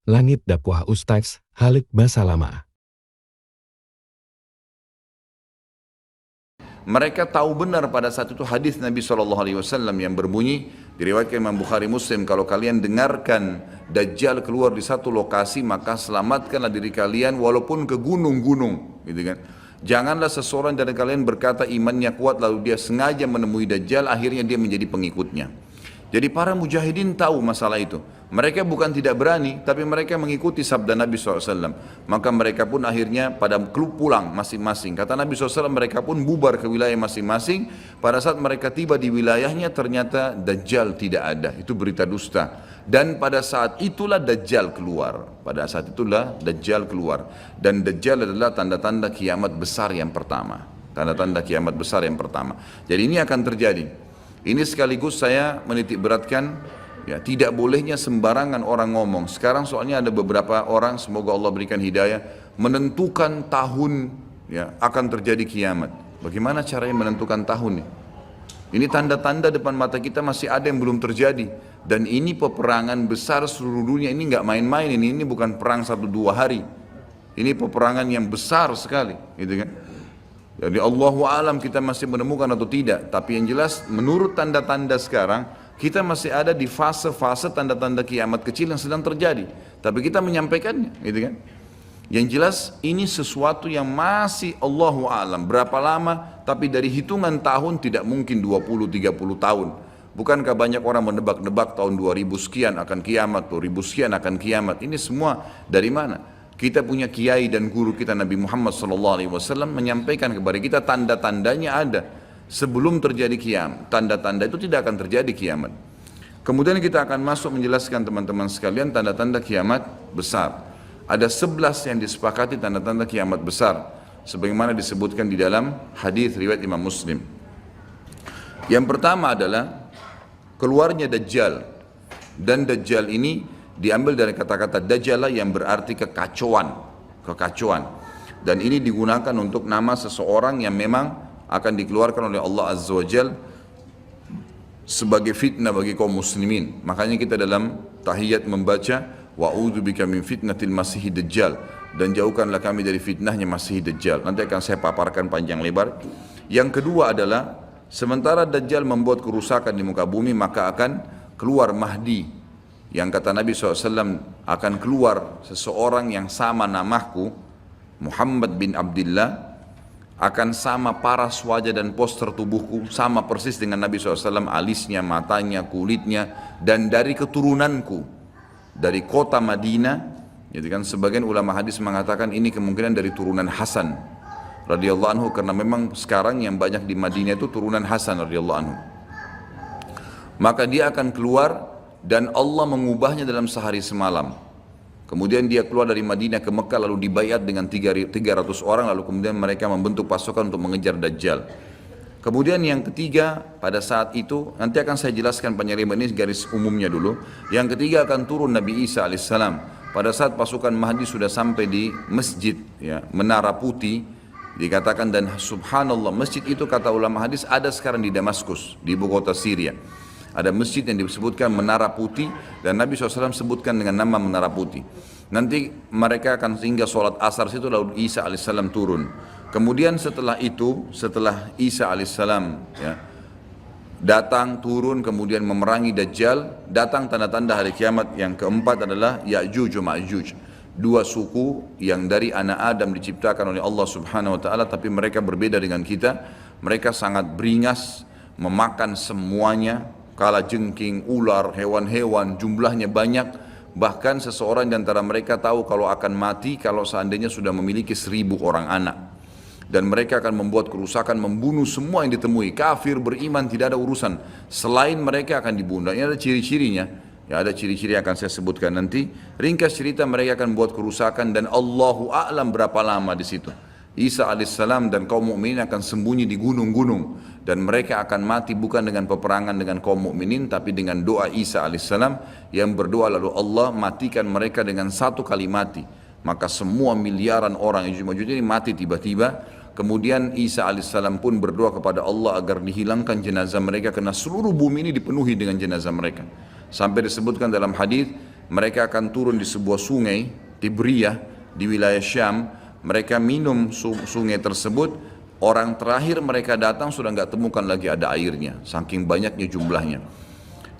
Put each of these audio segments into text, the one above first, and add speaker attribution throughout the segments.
Speaker 1: Langit Dakwah Ustaz Halik Basalamah.
Speaker 2: Mereka tahu benar pada saat itu hadis Nabi SAW yang berbunyi, diriwayatkan Imam Bukhari Muslim, kalau kalian dengarkan Dajjal keluar di satu lokasi, maka selamatkanlah diri kalian walaupun ke gunung-gunung, gitu kan. Janganlah seseorang dari kalian berkata imannya kuat lalu dia sengaja menemui Dajjal, akhirnya dia menjadi pengikutnya. Jadi para mujahidin tahu masalah itu. Mereka bukan tidak berani, tapi mereka mengikuti sabda Nabi SAW. Maka mereka pun akhirnya pada klub pulang masing-masing. Kata Nabi SAW, mereka pun bubar ke wilayah masing-masing. Pada saat mereka tiba di wilayahnya, ternyata Dajjal tidak ada. Itu berita dusta. Dan pada saat itulah Dajjal keluar. Pada saat itulah Dajjal keluar. Dan Dajjal adalah tanda-tanda kiamat besar yang pertama. Tanda-tanda kiamat besar yang pertama. Jadi ini akan terjadi. Ini sekaligus saya menitik beratkan, ya, tidak bolehnya sembarangan orang ngomong. Sekarang soalnya ada beberapa orang, semoga Allah berikan hidayah, menentukan tahun, ya, akan terjadi kiamat. Bagaimana caranya menentukan tahun nih? Ini tanda-tanda depan mata kita masih ada yang belum terjadi. Dan ini peperangan besar seluruh dunia, ini nggak main-main, ini bukan perang 1-2 hari. Ini peperangan yang besar sekali, gitu kan? Jadi Allahu alam kita masih menemukan atau tidak. Tapi yang jelas menurut tanda-tanda sekarang, kita masih ada di fase-fase tanda-tanda kiamat kecil yang sedang terjadi. Tapi kita menyampaikannya, gitu kan? Yang jelas ini sesuatu yang masih Allahu alam. Berapa lama? Tapi dari hitungan tahun tidak mungkin 20-30 tahun. Bukankah banyak orang menebak-nebak tahun 2000 sekian akan kiamat, 2000 sekian akan kiamat. Ini semua dari mana? Kita punya kiai dan guru kita Nabi Muhammad SAW menyampaikan kepada kita tanda-tandanya ada sebelum terjadi kiamat. Tanda-tanda itu tidak akan terjadi kiamat. Kemudian kita akan masuk menjelaskan teman-teman sekalian tanda-tanda kiamat besar. Ada 11 yang disepakati tanda-tanda kiamat besar, sebagaimana disebutkan di dalam hadis riwayat Imam Muslim. Yang pertama adalah keluarnya Dajjal. Dan Dajjal ini diambil dari kata-kata Dajjala yang berarti kekacauan. Dan ini digunakan untuk nama seseorang yang memang akan dikeluarkan oleh Allah Azza wa Jal sebagai fitnah bagi kaum muslimin. Makanya kita dalam tahiyat membaca wa'udzubika min fitnatil masihi dajjal, dan jauhkanlah kami dari fitnahnya Masih Dajjal. Nanti akan saya paparkan panjang lebar. Yang kedua adalah sementara Dajjal membuat kerusakan di muka bumi, maka akan keluar Mahdi, yang kata Nabi SAW akan keluar seseorang yang sama namaku, Muhammad bin Abdullah, akan sama paras wajah dan poster tubuhku, sama persis dengan Nabi SAW, alisnya, matanya, kulitnya, dan dari keturunanku, dari kota Madinah. Jadi kan sebagian ulama hadis mengatakan ini kemungkinan dari turunan Hasan radhiyallahu anhu, karena memang sekarang yang banyak di Madinah itu turunan Hasan radhiyallahu anhu. Maka dia akan keluar dan Allah mengubahnya dalam sehari semalam. Kemudian dia keluar dari Madinah ke Mekah, lalu dibayat dengan 300 orang, lalu kemudian mereka membentuk pasukan untuk mengejar Dajjal. Kemudian yang ketiga, pada saat itu, nanti akan saya jelaskan panjang lebar, ini garis umumnya dulu. Yang ketiga akan turun Nabi Isa alaihissalam. Pada saat pasukan Mahdi sudah sampai di masjid, ya, Menara Putih, dikatakan, dan subhanallah, masjid itu kata ulama hadis ada sekarang di Damaskus, di ibu kota Syria. Ada masjid yang disebutkan Menara Putih, dan Nabi SAW sebutkan dengan nama Menara Putih. Nanti mereka akan singgah sholat asar situ, lalu Isa alaihissalam turun. Kemudian setelah itu, setelah Isa alaihissalam, ya, datang turun kemudian memerangi Dajjal, datang tanda-tanda hari kiamat. Yang keempat adalah Ya'juj wa Ma'juj, dua suku yang dari anak Adam diciptakan oleh Allah Subhanahu wa taala, tapi mereka berbeda dengan kita. Mereka sangat beringas, memakan semuanya, kala jengking, ular, hewan-hewan, jumlahnya banyak. Bahkan seseorang di antara mereka tahu kalau akan mati kalau seandainya sudah memiliki 1000 orang anak. Dan mereka akan membuat kerusakan, membunuh semua yang ditemui. Kafir, beriman, tidak ada urusan. Selain mereka akan dibunuh. Ini ada ciri-cirinya. Ya, ada ciri-ciri yang akan saya sebutkan nanti. Ringkas cerita, mereka akan buat kerusakan dan Allahu a'lam berapa lama di situ. Isa alaihissalam dan kaum mukminin akan sembunyi di gunung-gunung, dan mereka akan mati bukan dengan peperangan dengan kaum mukminin, tapi dengan doa Isa alaihissalam yang berdoa, lalu Allah matikan mereka dengan satu kali mati. Maka semua miliaran orang yang ini mati tiba-tiba. Kemudian Isa alaihissalam pun berdoa kepada Allah agar dihilangkan jenazah mereka, karena seluruh bumi ini dipenuhi dengan jenazah mereka. Sampai disebutkan dalam hadis, mereka akan turun di sebuah sungai, Tibriyah, di wilayah Syam. Mereka minum sungai tersebut, orang terakhir mereka datang sudah nggak temukan lagi ada airnya, saking banyaknya jumlahnya.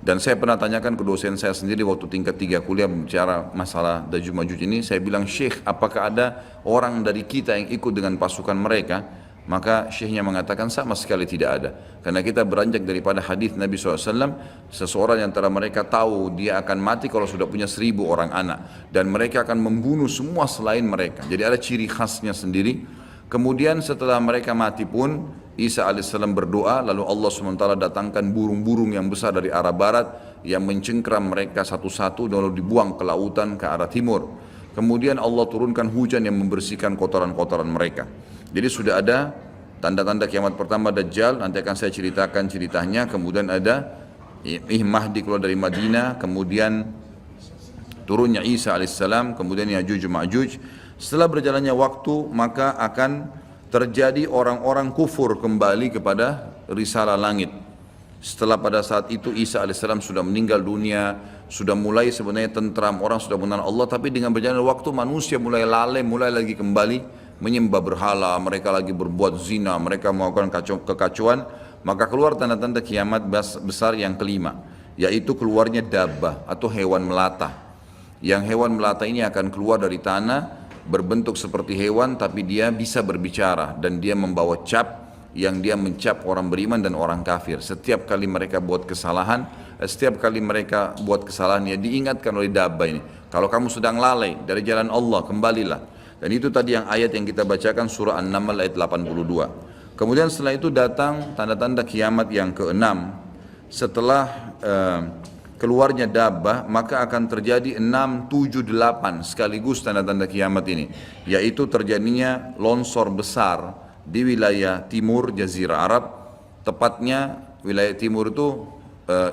Speaker 2: Dan saya pernah tanyakan ke dosen saya sendiri waktu tingkat 3 kuliah bicara masalah Ya'juj Ma'juj ini, saya bilang, Syekh, apakah ada orang dari kita yang ikut dengan pasukan mereka? Maka syekhnya mengatakan sama sekali tidak ada. Karena kita beranjak daripada hadis Nabi SAW, seseorang yang antara mereka tahu dia akan mati kalau sudah punya 1000 orang anak. Dan mereka akan membunuh semua selain mereka. Jadi ada ciri khasnya sendiri. Kemudian setelah mereka mati pun, Isa alaihissalam berdoa, lalu Allah SWT datangkan burung-burung yang besar dari arah barat yang mencengkram mereka satu-satu lalu dibuang ke lautan ke arah timur. Kemudian Allah turunkan hujan yang membersihkan kotoran-kotoran mereka. Jadi sudah ada tanda-tanda kiamat pertama Dajjal, nanti akan saya ceritakan ceritanya. Kemudian ada Mahdi keluar dari Madinah, kemudian turunnya Isa alaihissalam, kemudian Ya'juj Ma'juj. Setelah berjalannya waktu maka akan terjadi orang-orang kufur kembali kepada risalah langit. Setelah pada saat itu Isa alaihissalam sudah meninggal dunia, sudah mulai sebenarnya tentram, orang sudah mengenal Allah, tapi dengan berjalannya waktu manusia mulai lalai, mulai lagi kembali menyembah berhala, mereka lagi berbuat zina, mereka melakukan kekacauan, maka keluar tanda-tanda kiamat besar yang kelima, yaitu keluarnya dabbah atau hewan melata. Yang hewan melata ini akan keluar dari tanah, berbentuk seperti hewan tapi dia bisa berbicara dan dia membawa cap yang dia mencap orang beriman dan orang kafir. Setiap kali mereka buat kesalahan, ya diingatkan oleh dabbah ini, kalau kamu sedang lalai dari jalan Allah, kembalilah. Dan itu tadi yang ayat yang kita bacakan surah An-Naml ayat 82. Kemudian setelah itu datang tanda-tanda kiamat yang keenam. Setelah keluarnya dabbah, maka akan terjadi 6, 7, 8 sekaligus tanda-tanda kiamat ini, yaitu terjadinya longsor besar di wilayah timur Jazirah Arab, tepatnya wilayah timur itu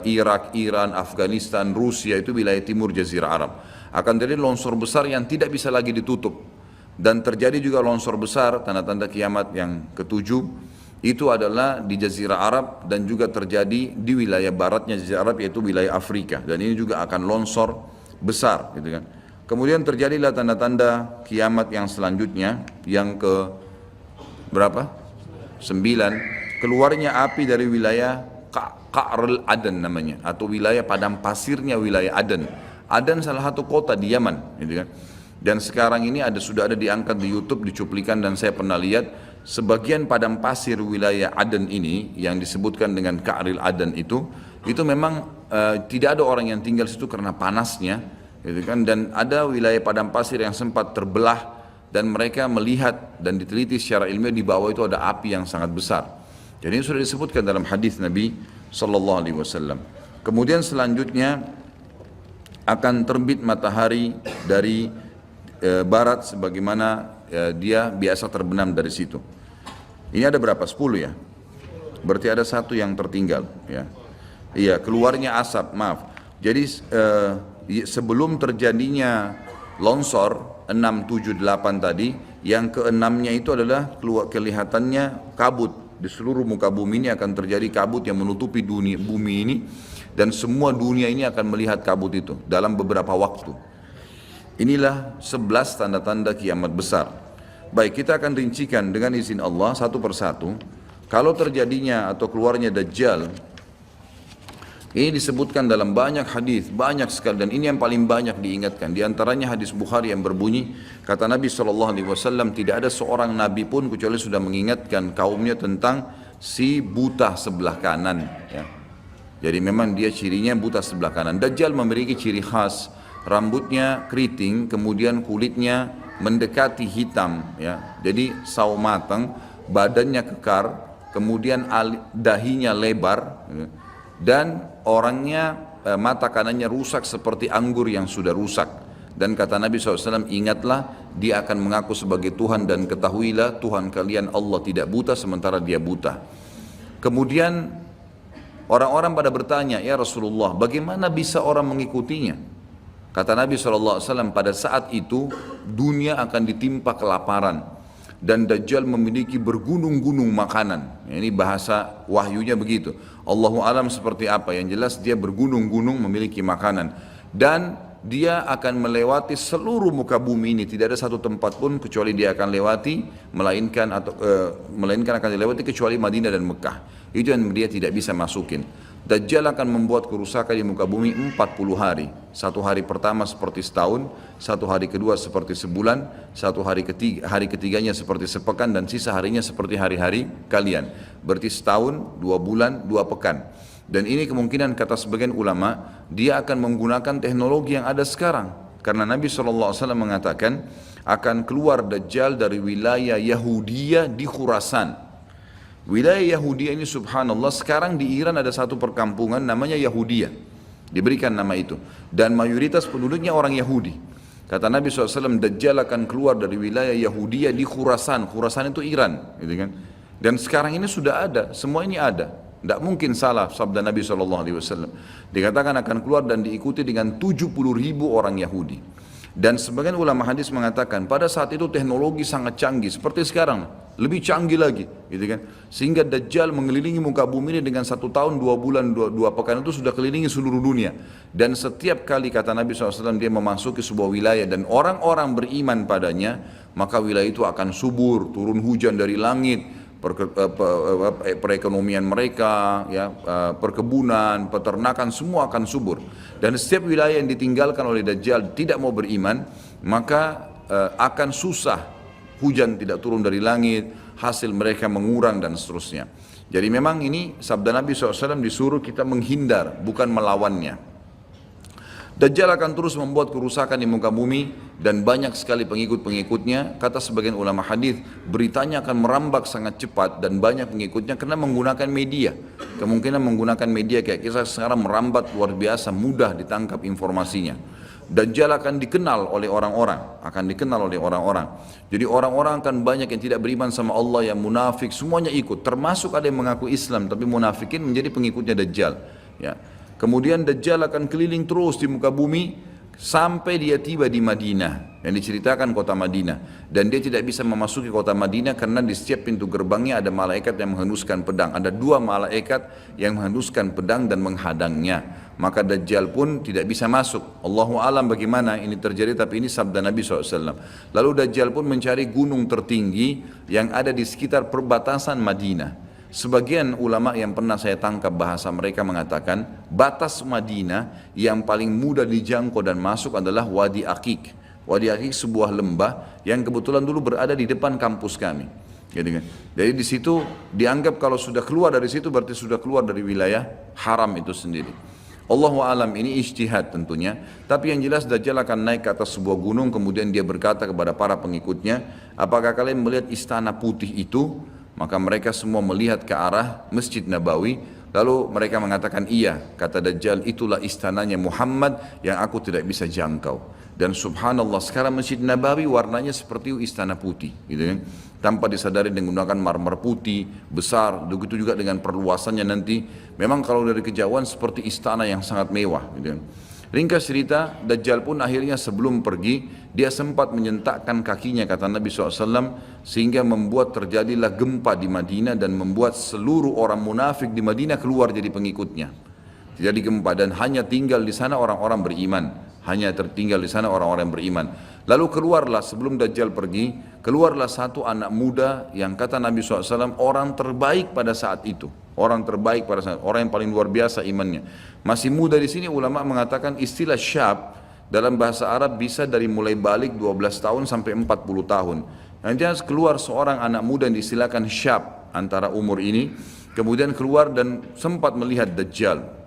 Speaker 2: Irak, Iran, Afghanistan, Rusia, itu wilayah timur Jazirah Arab. Akan terjadi longsor besar yang tidak bisa lagi ditutup, dan terjadi juga longsor besar, tanda-tanda kiamat yang ketujuh, itu adalah di Jazirah Arab dan juga terjadi di wilayah baratnya Jazirah Arab, yaitu wilayah Afrika, dan ini juga akan longsor besar gitu kan. Kemudian terjadilah tanda-tanda kiamat yang selanjutnya yang ke berapa? 9, keluarnya api dari wilayah Qa'rul Aden namanya, atau wilayah padang pasirnya wilayah Aden. Aden salah satu kota di Yaman gitu kan. Dan sekarang ini sudah ada diangkat di YouTube, dicuplikan, dan saya pernah lihat sebagian padang pasir wilayah Aden ini yang disebutkan dengan Qa'rul Aden itu memang tidak ada orang yang tinggal situ karena panasnya gitu kan. Dan ada wilayah padang pasir yang sempat terbelah dan mereka melihat dan diteliti secara ilmiah di bawah itu ada api yang sangat besar. Jadi ini sudah disebutkan dalam hadis Nabi sallallahu alaihi wasallam. Kemudian selanjutnya akan terbit matahari dari barat sebagaimana dia biasa terbenam dari situ. Ini ada berapa? 10 ya? Berarti ada satu yang tertinggal ya. Iya, keluarnya asap, maaf. Jadi sebelum terjadinya longsor 6, 7, 8 tadi, yang keenamnya itu adalah kelihatannya kabut. Di seluruh muka bumi ini akan terjadi kabut yang menutupi bumi ini, dan semua dunia ini akan melihat kabut itu dalam beberapa waktu. Inilah 11 tanda-tanda kiamat besar. Baik, kita akan rincikan dengan izin Allah satu persatu. Kalau terjadinya atau keluarnya Dajjal, ini disebutkan dalam banyak hadis, banyak sekali, dan ini yang paling banyak diingatkan. Di antaranya hadis Bukhari yang berbunyi, kata Nabi SAW, tidak ada seorang Nabi pun kecuali sudah mengingatkan kaumnya tentang si buta sebelah kanan. Ya. Jadi memang dia cirinya buta sebelah kanan. Dajjal memiliki ciri khas, rambutnya keriting, kemudian kulitnya mendekati hitam, ya. Jadi sawo matang, badannya kekar, kemudian dahinya lebar, ya. Dan orangnya mata kanannya rusak seperti anggur yang sudah rusak. Dan kata Nabi SAW, ingatlah dia akan mengaku sebagai Tuhan, dan ketahuilah Tuhan kalian Allah tidak buta sementara dia buta. Kemudian orang-orang pada bertanya, ya Rasulullah, bagaimana bisa orang mengikutinya? Kata Nabi SAW, pada saat itu dunia akan ditimpa kelaparan dan Dajjal memiliki bergunung-gunung makanan. Ini bahasa wahyunya begitu. Allahu alam seperti apa, yang jelas dia bergunung-gunung memiliki makanan. Dan dia akan melewati seluruh muka bumi ini, tidak ada satu tempat pun kecuali dia akan lewati, melainkan akan dilewati kecuali Madinah dan Mekah. Itu yang dia tidak bisa masukin. Dajjal akan membuat kerusakan di muka bumi 40 hari. Satu hari pertama seperti setahun, satu hari kedua seperti sebulan, hari ketiganya seperti sepekan, dan sisa harinya seperti hari-hari kalian. Berarti setahun, 2 bulan, 2 pekan. Dan ini kemungkinan kata sebagian ulama, dia akan menggunakan teknologi yang ada sekarang. Karena Nabi SAW mengatakan, akan keluar Dajjal dari wilayah Yahudiyah di Khurasan. Wilayah Yahudiyah ini subhanallah, sekarang di Iran ada satu perkampungan namanya Yahudiyah. Diberikan nama itu. Dan mayoritas penduduknya orang Yahudi. Kata Nabi SAW, Dajjal akan keluar dari wilayah Yahudiyah di Khurasan. Khurasan itu Iran. Gitu kan? Dan sekarang ini sudah ada, semua ini ada. Tidak mungkin salah sabda Nabi SAW. Dikatakan akan keluar dan diikuti dengan 70.000 orang Yahudi. Dan sebagian ulama hadis mengatakan pada saat itu teknologi sangat canggih seperti sekarang, lebih canggih lagi, gitu kan? Sehingga Dajjal mengelilingi muka bumi ini dengan 1 tahun 2 bulan 2 pekan itu sudah kelilingi seluruh dunia. Dan setiap kali kata Nabi SAW dia memasuki sebuah wilayah dan orang-orang beriman padanya, maka wilayah itu akan subur, turun hujan dari langit, perekonomian mereka, ya, perkebunan, peternakan semua akan subur. Dan setiap wilayah yang ditinggalkan oleh Dajjal tidak mau beriman, maka akan susah, hujan tidak turun dari langit, hasil mereka mengurang dan seterusnya. Jadi memang ini sabda Nabi SAW disuruh kita menghindar, bukan melawannya. Dajjal akan terus membuat kerusakan di muka bumi dan banyak sekali pengikut-pengikutnya. Kata sebagian ulama hadis, beritanya akan merambak sangat cepat dan banyak pengikutnya karena menggunakan media. Kemungkinan menggunakan media kayak kita sekarang merambat luar biasa, mudah ditangkap informasinya. Dajjal akan dikenal oleh orang-orang, Jadi orang-orang akan banyak yang tidak beriman sama Allah, yang munafik, semuanya ikut. Termasuk ada yang mengaku Islam tapi munafikin menjadi pengikutnya Dajjal. Ya. Kemudian Dajjal akan keliling terus di muka bumi sampai dia tiba di Madinah, yang diceritakan kota Madinah. Dan dia tidak bisa memasuki kota Madinah karena di setiap pintu gerbangnya ada malaikat yang menghenduskan pedang. Ada 2 malaikat yang menghenduskan pedang dan menghadangnya. Maka Dajjal pun tidak bisa masuk. Allahu alam bagaimana ini terjadi, tapi ini sabda Nabi SAW. Lalu Dajjal pun mencari gunung tertinggi yang ada di sekitar perbatasan Madinah. Sebagian ulama yang pernah saya tangkap bahasa mereka mengatakan batas Madinah yang paling mudah dijangkau dan masuk adalah Wadi Aqiq. Wadi Aqiq sebuah lembah yang kebetulan dulu berada di depan kampus kami. Jadi di situ dianggap kalau sudah keluar dari situ berarti sudah keluar dari wilayah haram itu sendiri. Allahu alam, ini ijtihad tentunya. Tapi yang jelas Dajjal akan naik ke atas sebuah gunung, kemudian dia berkata kepada para pengikutnya, apakah kalian melihat istana putih itu? Maka mereka semua melihat ke arah Masjid Nabawi. Lalu mereka mengatakan iya. Kata Dajjal, itulah istananya Muhammad yang aku tidak bisa jangkau. Dan subhanallah sekarang Masjid Nabawi warnanya seperti istana putih, gitu kan? Tanpa disadari dengan menggunakan marmer putih besar. Begitu juga dengan perluasannya nanti. Memang kalau dari kejauhan seperti istana yang sangat mewah, gitu kan? Ringkas cerita, Dajjal pun akhirnya sebelum pergi, dia sempat menyentakkan kakinya, kata Nabi SAW, sehingga membuat terjadilah gempa di Madinah dan membuat seluruh orang munafik di Madinah keluar jadi pengikutnya. Terjadi gempa dan hanya tinggal di sana orang-orang beriman. Hanya tertinggal di sana orang-orang beriman. Lalu keluarlah sebelum Dajjal pergi, keluarlah satu anak muda yang kata Nabi SAW orang terbaik pada saat itu. Orang terbaik pada saat, orang yang paling luar biasa imannya. Masih muda di sini ulama mengatakan istilah syab dalam bahasa Arab bisa dari mulai balik 12 tahun sampai 40 tahun. Nanti keluar seorang anak muda yang diistilahkan syab antara umur ini, kemudian keluar dan sempat melihat Dajjal.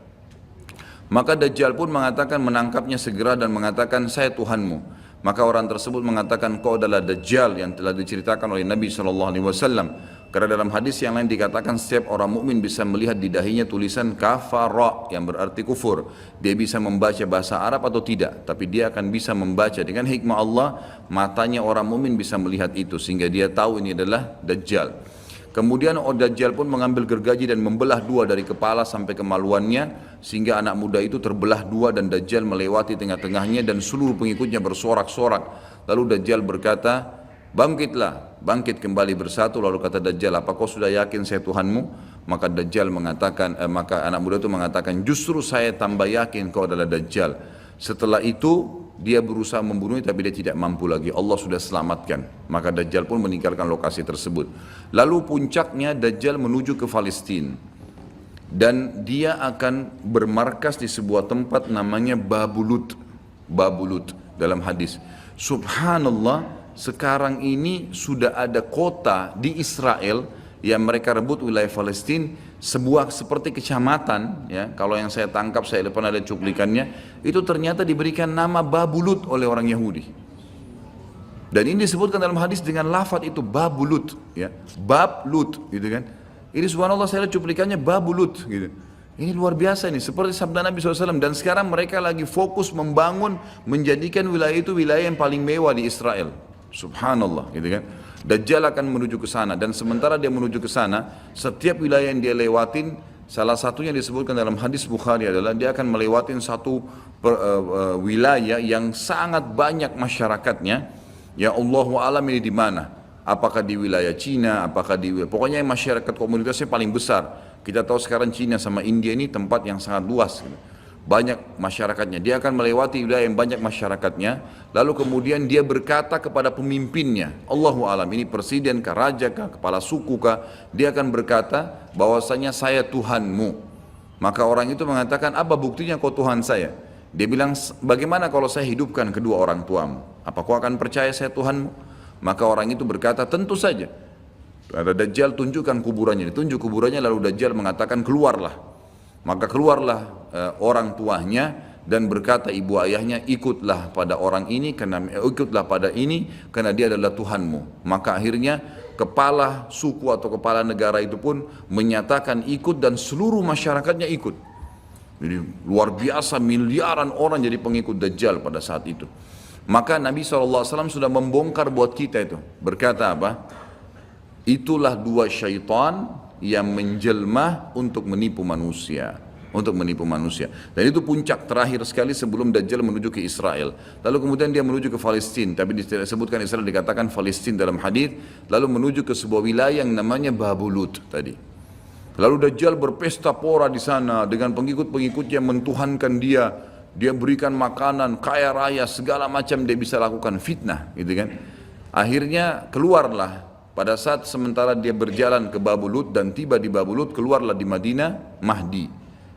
Speaker 2: Maka Dajjal pun mengatakan menangkapnya segera dan mengatakan saya Tuhanmu. Maka orang tersebut mengatakan kau adalah Dajjal yang telah diceritakan oleh Nabi SAW. Karena dalam hadis yang lain dikatakan setiap orang mukmin bisa melihat di dahinya tulisan kafara yang berarti kufur. Dia bisa membaca bahasa Arab atau tidak, tapi dia akan bisa membaca dengan hikmah Allah. Matanya orang mukmin bisa melihat itu sehingga dia tahu ini adalah Dajjal. Kemudian Dajjal pun mengambil gergaji dan membelah 2 dari kepala sampai kemaluannya sehingga anak muda itu terbelah 2 dan Dajjal melewati tengah-tengahnya dan seluruh pengikutnya bersorak-sorak. Lalu Dajjal berkata, bangkitlah, bangkit kembali bersatu. Lalu kata Dajjal, apa kau sudah yakin saya Tuhanmu? Maka Dajjal mengatakan, maka anak muda itu mengatakan, justru saya tambah yakin kau adalah Dajjal. Setelah itu dia berusaha membunuhnya tapi dia tidak mampu lagi. Allah sudah selamatkan. Maka Dajjal pun meninggalkan lokasi tersebut. Lalu puncaknya Dajjal menuju ke Palestina. Dan dia akan bermarkas di sebuah tempat namanya Babulut. Babulut dalam hadis. Subhanallah, sekarang ini sudah ada kota di Israel yang mereka rebut wilayah Palestina, sebuah seperti kecamatan, ya, kalau yang saya tangkap, saya pernah ada cuplikannya, itu ternyata diberikan nama Babulut oleh orang Yahudi. Dan ini disebutkan dalam hadis dengan lafaz itu Babulut, ya, Bablut, gitu kan. Ini subhanallah saya lihat cuplikannya Babulut, gitu. Ini luar biasa ini, seperti sabda Nabi SAW. Dan sekarang mereka lagi fokus membangun, menjadikan wilayah itu wilayah yang paling mewah di Israel. Subhanallah, gitu kan. Dajjal akan menuju ke sana, dan sementara dia menuju ke sana, setiap wilayah yang dia lewatin, salah satunya disebutkan dalam hadis Bukhari adalah dia akan melewatin satu wilayah yang sangat banyak masyarakatnya. Ya Allahu alam ini di mana? Apakah di wilayah Cina? Apakah di pokoknya masyarakat komunitasnya paling besar. Kita tahu sekarang Cina sama India ini tempat yang sangat luas, gitu. Banyak masyarakatnya, dia akan melewati wilayah yang banyak masyarakatnya, lalu kemudian dia berkata kepada pemimpinnya, Allahu alam, ini presiden kah, raja kah, kepala suku kah, dia akan berkata bahwasanya saya Tuhanmu. Maka orang itu mengatakan, apa buktinya kau Tuhan saya? Dia bilang, bagaimana kalau saya hidupkan kedua orang tuamu? Apa kau akan percaya saya Tuhanmu? Maka orang itu berkata, tentu saja. Ada Dajjal, tunjukkan kuburannya, ditunjuk kuburannya, lalu Dajjal mengatakan, keluarlah. Maka keluarlah orang tuanya dan berkata ibu ayahnya, ikutlah pada orang ini ikutlah pada ini karena dia adalah Tuhanmu. Maka akhirnya kepala suku atau kepala negara itu pun menyatakan ikut dan seluruh masyarakatnya ikut. Jadi luar biasa, miliaran orang jadi pengikut Dajjal pada saat itu. Maka Nabi SAW sudah membongkar buat kita itu. Berkata apa? Itulah dua syaitan yang menjelma untuk menipu manusia, dan itu puncak terakhir sekali sebelum Dajjal menuju ke Israel. Lalu kemudian dia menuju ke Palestina, tapi disebutkan Israel, dikatakan Palestina dalam hadis. Lalu menuju ke sebuah wilayah yang namanya Babulut tadi. Lalu Dajjal berpesta pora di sana dengan pengikut-pengikutnya, mentuhankan dia berikan makanan, kaya raya, segala macam dia bisa lakukan, fitnah, gitu kan. Akhirnya keluarlah. Pada saat sementara dia berjalan ke Babulut dan tiba di Babulut, keluarlah di Madinah Mahdi.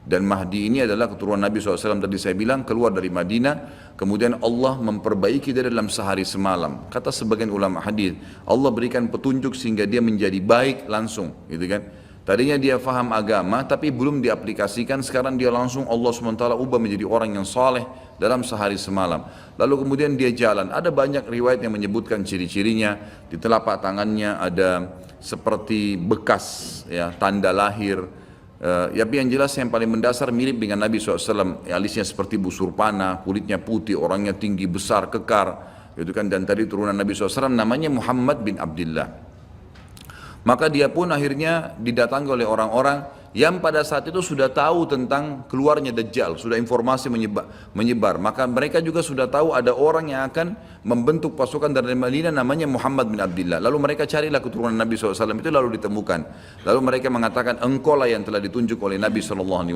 Speaker 2: Dan Mahdi ini adalah keturunan Nabi SAW tadi saya bilang, keluar dari Madinah. Kemudian Allah memperbaiki dia dalam sehari semalam. Kata sebagian ulama hadis, Allah berikan petunjuk sehingga dia menjadi baik langsung, gitu kan. Tadinya dia faham agama tapi belum diaplikasikan, sekarang dia langsung Allah SWT ubah menjadi orang yang saleh dalam sehari semalam. Lalu kemudian dia jalan, ada banyak riwayat yang menyebutkan ciri-cirinya. Di telapak tangannya ada seperti bekas, ya, tanda lahir. Tapi yang jelas yang paling mendasar mirip dengan Nabi SAW, alisnya seperti busur panah, kulitnya putih, orangnya tinggi besar, kekar, gitu kan. Dan tadi turunan Nabi SAW namanya Muhammad bin Abdullah. Maka dia pun akhirnya didatangi oleh orang-orang yang pada saat itu sudah tahu tentang keluarnya Dajjal, sudah informasi menyebar. Maka mereka juga sudah tahu ada orang yang akan membentuk pasukan dari Madinah namanya Muhammad bin Abdullah. Lalu mereka carilah keturunan Nabi SAW itu, lalu ditemukan. Lalu mereka mengatakan, engkau lah yang telah ditunjuk oleh Nabi SAW.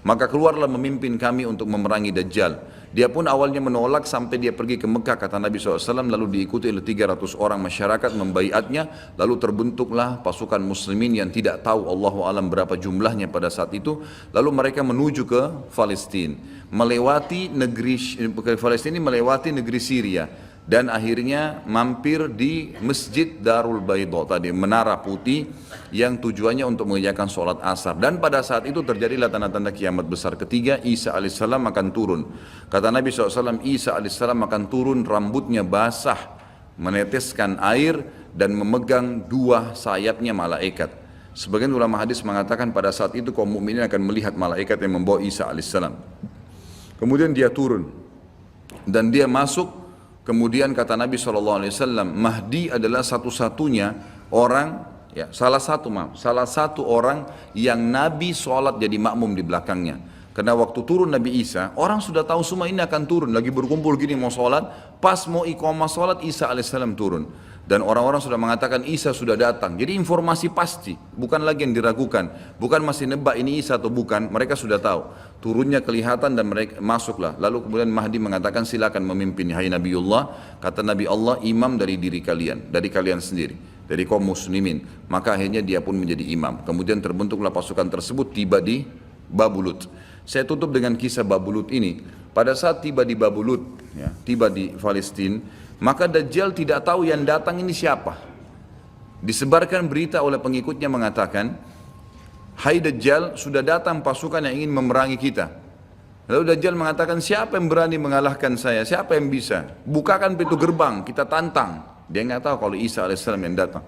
Speaker 2: Maka keluarlah memimpin kami untuk memerangi Dajjal. Dia pun awalnya menolak sampai dia pergi ke Mekah, kata Nabi SAW, lalu diikuti oleh 300 orang masyarakat membaiatnya, lalu terbentuklah pasukan muslimin yang tidak tahu Allahu alam berapa jumlahnya pada saat itu. Lalu mereka menuju ke Palestina, melewati negeri Palestina, melewati negeri Syria, dan akhirnya mampir di Masjid Darul Baidha tadi, menara putih yang tujuannya untuk mengerjakan sholat asar. Dan pada saat itu terjadilah tanda-tanda kiamat besar ketiga. Isa alaihissalam akan turun. Kata Nabi SAW, Isa alaihissalam akan turun, rambutnya basah, meneteskan air dan memegang dua sayapnya malaikat. Sebagian ulama hadis mengatakan pada saat itu kaum mukminin akan melihat malaikat yang membawa Isa alaihissalam. Kemudian dia turun dan dia masuk. Kemudian kata Nabi SAW, Mahdi adalah satu-satunya orang, ya, salah satu orang yang Nabi sholat jadi makmum di belakangnya. Karena waktu turun Nabi Isa, orang sudah tahu semua ini akan turun, lagi berkumpul gini mau sholat, pas mau iqamah sholat Isa alaihissalam turun. Dan orang-orang sudah mengatakan Isa sudah datang. Jadi informasi pasti, bukan lagi yang diragukan. Bukan masih nebak ini Isa atau bukan, mereka sudah tahu. Turunnya kelihatan dan mereka masuklah. Lalu kemudian Mahdi mengatakan silakan memimpin, hai Nabiullah. Kata Nabi Allah, imam dari diri kalian, dari kalian sendiri, dari kaum muslimin. Maka akhirnya dia pun menjadi imam. Kemudian terbentuklah pasukan tersebut, tiba di Babulut. Saya tutup dengan kisah Babulut ini. Pada saat tiba di Babulut, ya, tiba di Palestina, maka Dajjal tidak tahu yang datang ini siapa. Disebarkan berita oleh pengikutnya mengatakan, hai Dajjal, sudah datang pasukan yang ingin memerangi kita. Lalu Dajjal mengatakan, siapa yang berani mengalahkan saya? Siapa yang bisa? Bukakan pintu gerbang, kita tantang. Dia nggak tahu kalau Isa alaihissalam yang datang.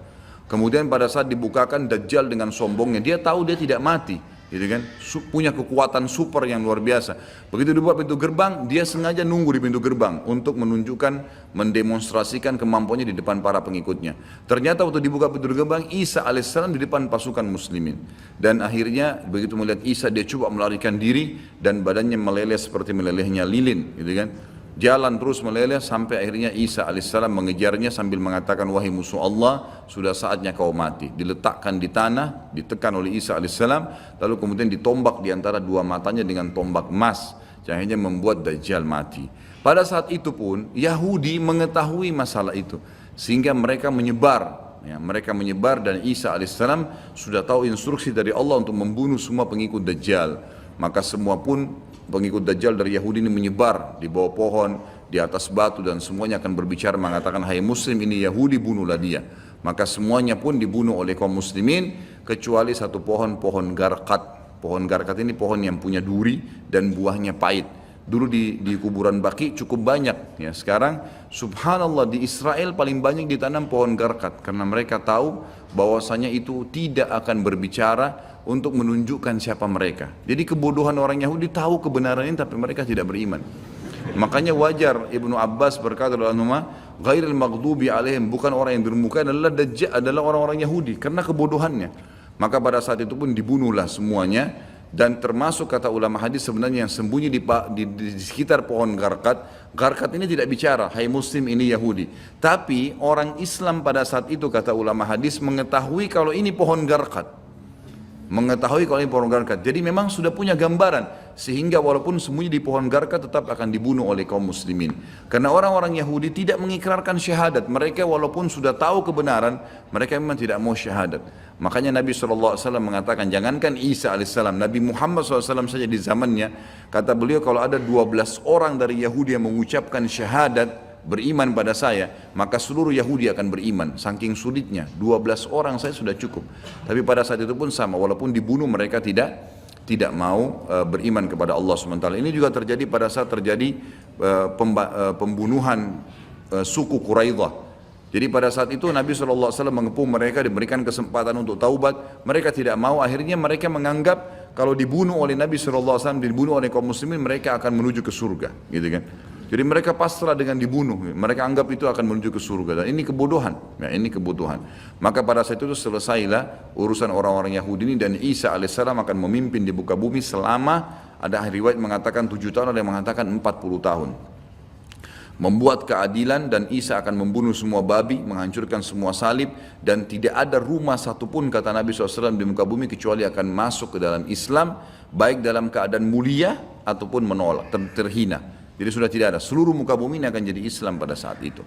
Speaker 2: Kemudian pada saat dibukakan, Dajjal dengan sombongnya, dia tahu dia tidak mati, gitu kan? Punya kekuatan super yang luar biasa. Begitu dibuka pintu gerbang, dia sengaja nunggu di pintu gerbang untuk menunjukkan, mendemonstrasikan kemampuannya di depan para pengikutnya. Ternyata waktu dibuka pintu gerbang, Isa alaihissalam di depan pasukan muslimin. Dan akhirnya begitu melihat Isa, dia coba melarikan diri dan badannya meleleh seperti melelehnya lilin, gitu kan? Jalan terus meleleh sampai akhirnya Isa alaihissalam mengejarnya sambil mengatakan, wahai musuh Allah, sudah saatnya kau mati. Diletakkan di tanah, ditekan oleh Isa alaihissalam, lalu kemudian ditombak di antara dua matanya dengan tombak emas, yang akhirnya membuat Dajjal mati. Pada saat itu pun Yahudi mengetahui masalah itu, sehingga mereka menyebar. Ya, mereka menyebar dan Isa alaihissalam sudah tahu instruksi dari Allah untuk membunuh semua pengikut Dajjal. Maka semua pun pengikut Dajjal dari Yahudi ini menyebar di bawah pohon, di atas batu, dan semuanya akan berbicara mengatakan, hai muslim, ini Yahudi, bunuhlah dia. Maka semuanya pun dibunuh oleh kaum muslimin kecuali satu pohon, pohon garkat. Pohon garkat ini pohon yang punya duri dan buahnya pahit. Dulu di kuburan Baqi cukup banyak, ya. Sekarang subhanallah di Israel paling banyak ditanam pohon garkat karena mereka tahu bahwasanya itu tidak akan berbicara untuk menunjukkan siapa mereka. Jadi kebodohan orang Yahudi tahu kebenaran ini tapi mereka tidak beriman. Makanya wajar Ibnu Abbas berkata dalam nama ghairil maghdubi alaihim, bukan orang yang dirmukai adalah orang-orang Yahudi karena kebodohannya. Maka pada saat itu pun dibunuhlah semuanya. Dan termasuk kata ulama hadis sebenarnya yang sembunyi di sekitar pohon garkat. Garkat ini tidak bicara, hai muslim, ini Yahudi. Tapi orang Islam pada saat itu kata ulama hadis mengetahui kalau ini pohon garkat. Mengetahui kalau ini pohon garkat. Jadi memang sudah punya gambaran. Sehingga walaupun sembunyi di pohon garkat tetap akan dibunuh oleh kaum muslimin. Karena orang-orang Yahudi tidak mengikrarkan syahadat. Mereka walaupun sudah tahu kebenaran, mereka memang tidak mau syahadat. Makanya Nabi SAW mengatakan, jangankan Isa AS, Nabi Muhammad SAW saja di zamannya, kata beliau, kalau ada 12 orang dari Yahudi yang mengucapkan syahadat, beriman pada saya, maka seluruh Yahudi akan beriman. Saking sulitnya, 12 orang saya sudah cukup. Tapi pada saat itu pun sama, walaupun dibunuh mereka tidak mau beriman kepada Allah SWT. Ini juga terjadi pada saat terjadi pembunuhan suku Quraidah. Jadi pada saat itu Nabi SAW mengepung mereka, diberikan kesempatan untuk taubat. Mereka tidak mau, akhirnya mereka menganggap kalau dibunuh oleh Nabi SAW, dibunuh oleh kaum muslimin, mereka akan menuju ke surga, gitu kan. Jadi mereka pasrah dengan dibunuh, mereka anggap itu akan menuju ke surga. Dan ini kebodohan, ya, ini kebodohan. Maka pada saat itu selesailah urusan orang-orang Yahudi ini, dan Isa alaihissalam akan memimpin di muka bumi selama, ada riwayat mengatakan 7 tahun, ada yang mengatakan 40 tahun. Membuat keadilan, dan Isa akan membunuh semua babi, menghancurkan semua salib, dan tidak ada rumah satupun kata Nabi SAW di muka bumi kecuali akan masuk ke dalam Islam, baik dalam keadaan mulia ataupun menolak, terhina. Jadi sudah tidak ada, seluruh muka bumi ini akan jadi Islam pada saat itu.